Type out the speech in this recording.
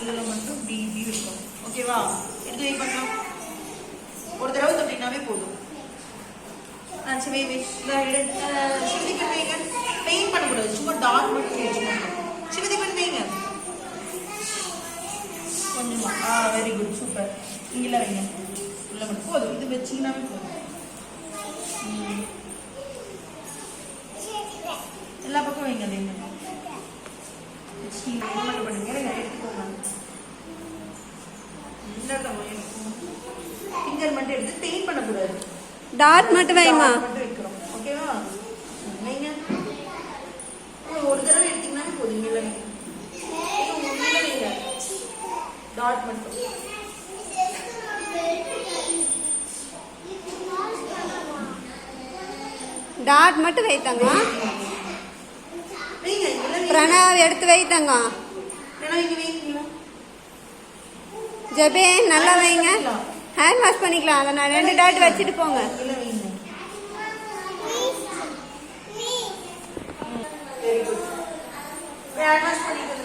இதில் மட்டும் இப்படி இப்படி இருக்கும். ஓகேவா? எடுத்து வெயிட் பண்ணலாம். ஒரு தடவை தொட்டினாவே போதும். சரி சிவதிப்பன் வைங்க. பெயிண்ட் பண்ணக்கூடாது, சும்மா டாட் மட்டும் வச்சுக்கோங்க. சிவதிப்பன் வைங்க கொஞ்சமா. Very good, super. இங்கெல்லாம் வைங்க, உள்ள மட்டும் போதும். இது வச்சிங்கன்னாவே போதும். எல்லா பக்கம் வைங்க. அதே மாதிரி மட்டும் பண்ணுங்க. எடுத்துக்கோங்க. ஃபிங்கர் மட்டும் எடுத்து பெயிண்ட் பண்ணக்கூடாது, டாட் மட்டும் வைமா. மட்டும் வைக்கிறோம். ஓகேவா? வைங்க. ஒரு தடவை எடுத்தீங்கன்னா போதும். இங்கே வைங்க, வைங்க. டாட் மட்டும். டாட் மட்டும் வைத்தாங்க. பிரணவ் எடுத்து வைத்தாங்க. ஜெபே நல்லா வைங்க. ஹேண்ட் வாஷ் பண்ணிக்கலாம். அதை நான் 2 டாட் வச்சுட்டு போங்க. ஹேண்ட் வாஷ் பண்ணிக்கலாம்.